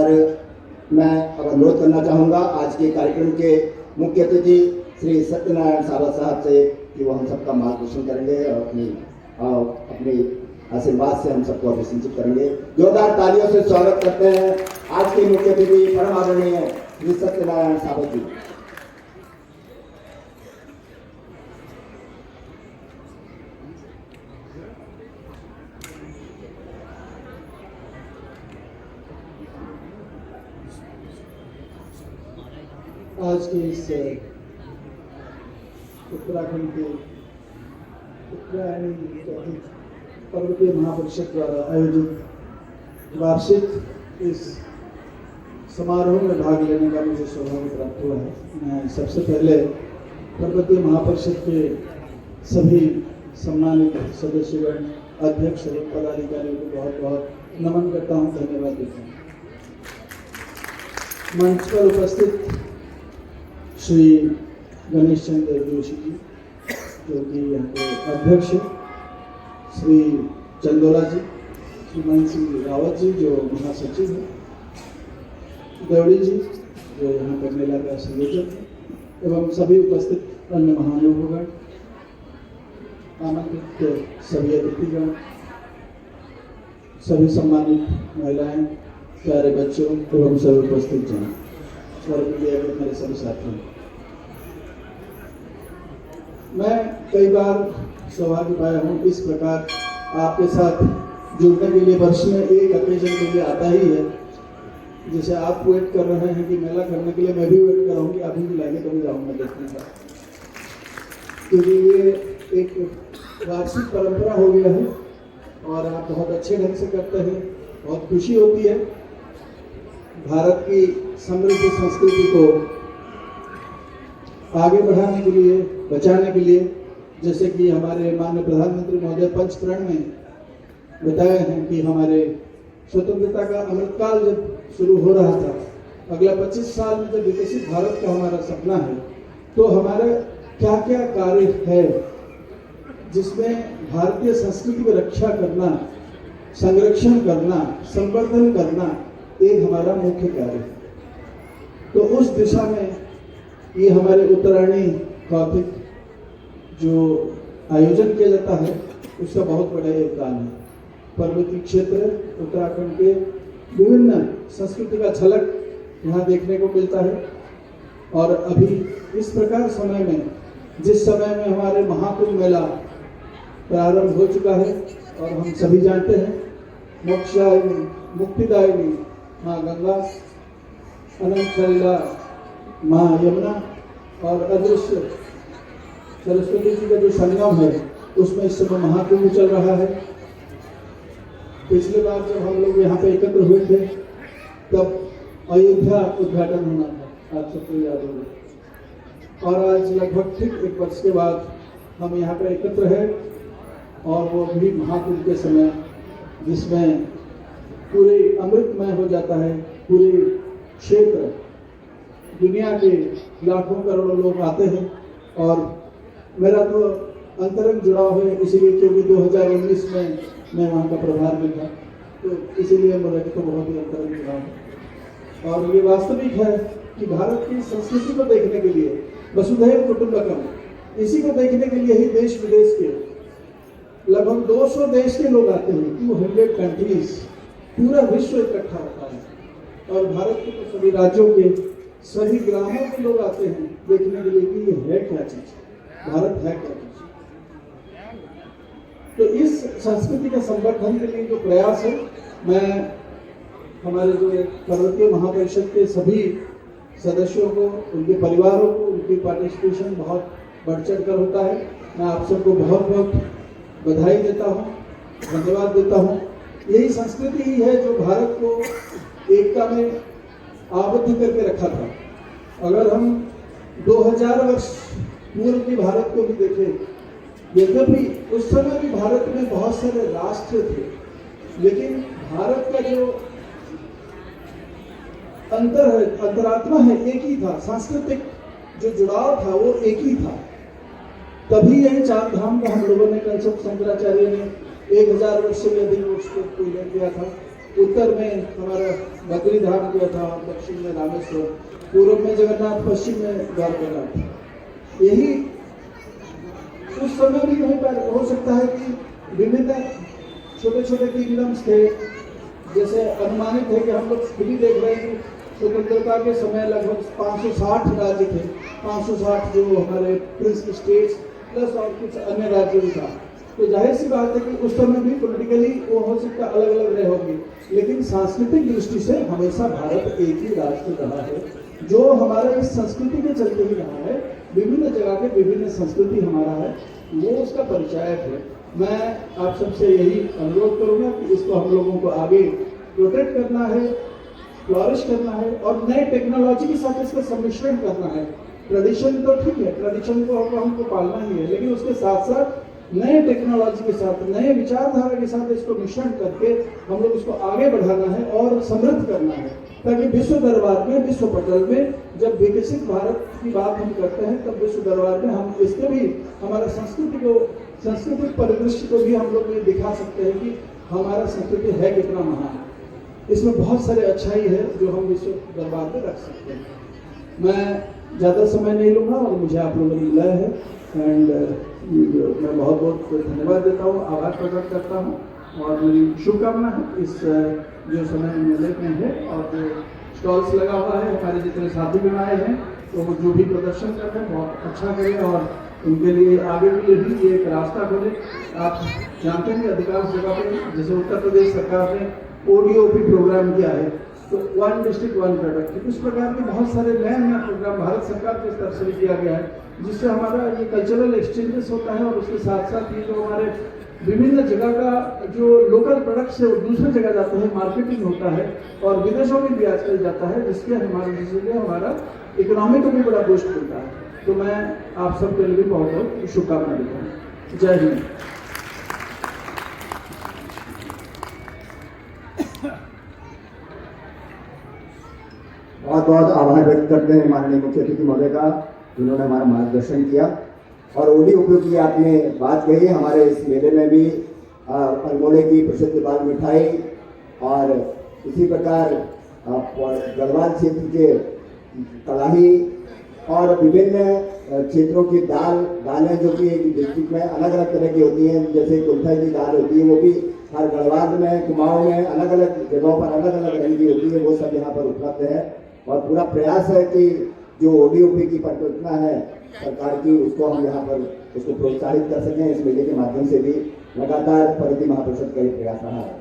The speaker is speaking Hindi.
और मैं अब अनुरोध करना चाहूँगा आज के कार्यक्रम के मुख्य अतिथि श्री सत्यनारायण सावत साहब से कि वो हम सबका मार्गदर्शन करेंगे और अपने आशीर्वाद से हम सबको अभिषेचित करेंगे। जोरदार तालियों से स्वागत करते हैं आज के मुख्य अतिथि परम आदरणीय श्री सत्यनारायण सावत जी। आज के इस उत्तराखंड के उत्तरायणी पर्वतीय महापरिषद द्वारा आयोजित वार्षिक इस समारोह में भाग लेने का मुझे सौभाग्य प्राप्त हुआ है। मैं सबसे पहले पर्वतीय महापरिषद के सभी सम्मानित सदस्यगण, अध्यक्ष और पदाधिकारियों को बहुत बहुत नमन करता हूँ, धन्यवाद देता हूँ। मंच पर उपस्थित श्री गणेश चंद्र जोशी जी जो कि यहाँ के अध्यक्ष, श्री चंदोला जी, श्री महेंद्र सिंह रावत जी जो महासचिव हैं, देवड़ी जी जो यहाँ पर मेला का संयोजक है, एवं सभी उपस्थित अन्य महानुभावगण, आमंत्रित सभी अतिथिगण, सभी सम्मानित महिलाएं, प्यारे बच्चों एवं सभी उपस्थित जन और मीडिया के मेरे सभी साथियों, मैं कई बार सौभाग्य पाया हूँ इस प्रकार आपके साथ जुड़ने के लिए। वर्ष में एक ओकेजन के लिए आता ही है, जैसे आप वेट कर रहे हैं कि मेला करने के लिए, मैं भी वेट कर रहा हूँ कि अभी भी लागे कभी जाऊँगा देखने का, क्योंकि ये एक वार्षिक परंपरा हो गया है और आप बहुत अच्छे ढंग से करते हैं। बहुत खुशी होती है भारत की समृद्ध संस्कृति को आगे बढ़ाने के लिए, बचाने के लिए, जैसे कि हमारे माननीय प्रधानमंत्री महोदय पंचप्रण में बताए हैं कि हमारे स्वतंत्रता का अमृतकाल जब शुरू हो रहा था, अगला 25 साल में जब विकसित भारत का हमारा सपना है, तो हमारे क्या क्या कार्य है जिसमें भारतीय संस्कृति की रक्षा करना, संरक्षण करना, संवर्धन करना एक हमारा मुख्य कार्य है। तो उस दिशा में ये हमारे उत्तरायणी कौतिक जो आयोजन किया जाता है उसका बहुत बड़ा योगदान है। पर्वतीय क्षेत्र उत्तराखंड के विभिन्न संस्कृति का झलक यहाँ देखने को मिलता है। और अभी इस प्रकार समय में, जिस समय में हमारे महाकुंभ मेला प्रारंभ हो चुका है और हम सभी जानते हैं मोक्षदायिनी, मुक्तिदायिनी माँ गंगा, अनंत सलिला माँ यमुना और अदृश्य सरस्वती जी का जो संगम है उसमें इस समय महाकुंभ चल रहा है। पिछली बार जब हम लोग यहाँ पे एकत्र हुए थे तब अयोध्या उद्घाटन होना था, आप सबको याद होगा। और आज लगभग ठीक 1 वर्ष के बाद हम यहाँ पे एकत्र हैं और वो भी महाकुंभ के समय, जिसमें पूरे अमृतमय हो जाता है पूरे क्षेत्र, दुनिया के लाखों करोड़ों लोग आते हैं। और मेरा तो अंतरंग जुड़ाव है इसीलिए, क्योंकि 2019 में मैं वहाँ का प्रभार में था, तो इसीलिए मेरा तो बहुत ही अंतरंग जुड़ाव है। और ये वास्तविक है कि भारत की संस्कृति को देखने के लिए, वसुधैव कुटुंबकम, इसी को देखने के लिए ही देश विदेश के लगभग 200 देश के लोग आते हैं। 200 कंट्रीज, पूरा विश्व इकट्ठा होता है। और भारत के तो सभी राज्यों के, सभी ग्रामों के लोग आते हैं देखने के लिए कि ये है क्या चीज, भारत है क्या चीज। तो इस संस्कृति के संवर्धन के लिए जो प्रयास है, मैं हमारे जो पर्वतीय महापरिषद के सभी सदस्यों को, उनके परिवारों को, उनकी पार्टिसिपेशन बहुत बढ़ चढ़ कर होता है। मैं आप सबको बहुत बहुत बधाई देता हूँ, धन्यवाद देता हूँ। यही संस्कृति ही है जो भारत को एकता में आबद्ध करके रखा था। अगर हम 2000 वर्ष पूर्व के भारत को भी देखें, यद्यपि उस समय भी भारत में बहुत सारे राष्ट्र थे, लेकिन भारत का जो अंतरात्मा है एक ही था, सांस्कृतिक जो जुड़ाव था वो एक ही था। तभी यही 4 धाम का हम लोगों ने कंसेप्ट शंकराचार्य ने 1000 वर्ष से भी अधिक वर्ष को किया था। उत्तर में हमारा बद्री धाम गया था, दक्षिण में रामेश्वर, पूर्व में जगन्नाथ, पश्चिम में द्वारकानाथ। यही उस समय भी कहीं पर हो सकता है कि विभिन्न छोटे छोटे किंगडम्स थे। जैसे अनुमानित है कि हम लोग खुद ही देख रहे हैं कि स्वतंत्रता के समय लगभग 560 राज्य थे, 560 जो हमारे प्रिंस स्टेट्स प्लस और कुछ अन्य राज्य भी था। तो जाहिर सी बात है कि उस समय भी पॉलिटिकली वो हो सकता अलग अलग रहे होंगे, लेकिन सांस्कृतिक दृष्टि से हमेशा भारत एक ही राष्ट्र रहा है, जो हमारा इस संस्कृति के चलते ही रहा है। विभिन्न जगह के विभिन्न संस्कृति हमारा है, वो उसका परिचायक है। मैं आप सबसे यही अनुरोध करूंगा कि इसको हम लोगों को आगे प्रोटेक्ट करना है, फ्लॉरिश करना है और नए टेक्नोलॉजी के साथ इसका सम्मिश्रण करना है। ट्रेडिशन तो ठीक है, ट्रेडिशन को हमको पालना ही है, लेकिन उसके साथ साथ नए टेक्नोलॉजी के साथ, नए विचारधारा के साथ इसको मिश्रण करके हम लोग इसको आगे बढ़ाना है और समृद्ध करना है, ताकि विश्व दरबार में, विश्व पटल में जब विकसित भारत की बात हम करते हैं तब विश्व दरबार में हम इसके भी हमारा संस्कृति को, सांस्कृतिक परिदृश्य को भी हम लोग ये दिखा सकते हैं कि हमारा संस्कृति है कितना महान। इसमें बहुत सारे अच्छाई है जो हम विश्व दरबार में रख सकते हैं। मैं ज़्यादा समय नहीं लूँगा और मुझे आप लोगों ने बुलाया है, एंड मैं बहुत बहुत धन्यवाद देता हूँ, आभार प्रकट करता हूँ और मेरी शुभकामना है इस जो समय मेले में है और जो स्टॉल्स लगा हुआ है, हमारे जितने साथी भी आए हैं तो वो जो भी प्रदर्शन कर रहे हैं बहुत अच्छा करें और उनके लिए आगे के लिए भी ये एक रास्ता खोले। आप जानते हैं अधिकांश जगह पे जैसे उत्तर प्रदेश सरकार ने ODOP प्रोग्राम किया है, तो 1 डिस्ट्रिक्ट 1 प्रोडक्ट, इस प्रकार के बहुत सारे नए नए प्रोग्राम भारत सरकार के स्तर से किया गया है, जिससे हमारा ये कल्चरल एक्सचेंजेस होता है और उसके साथ साथ ये जो हमारे विभिन्न जगह का जो लोकल प्रोडक्ट्स है वो दूसरी जगह जाते हैं, मार्केटिंग होता है और विदेशों में भी आजकल जाता है, जिसके हमारा इकोनॉमी को भी बड़ा बूस्ट मिलता है। तो मैं आप सबके लिए भी बहुत बहुत शुभकामना देता हूँ। जय हिंद। बहुत बहुत आभार व्यक्त करते हैं माननीय मुख्य अतिथि महोदय का, जिन्होंने हमारा मार्गदर्शन किया। और ODOP की आपने बात कही, हमारे इस मेले में भी अल्मोड़े की प्रसिद्ध बाल मिठाई और इसी प्रकार गढ़वाल क्षेत्र के कलाही और विभिन्न क्षेत्रों की दालें जो कि एक डिस्ट्रिक्ट में अलग अलग तरह की होती हैं, जैसे कुल्था की दाल होती है, वो भी हर गढ़वाल में, कुमाऊं में अलग अलग जगहों पर अलग अलग रंग की होती है, वो सब यहाँ पर उपलब्ध है। और पूरा प्रयास है कि जो ODOP की परिकल्पना है सरकार की, उसको हम यहाँ पर उसको प्रोत्साहित कर सकें। इस मेले के माध्यम से भी लगातार परिधि महापरिषद का ये प्रयास रहा है।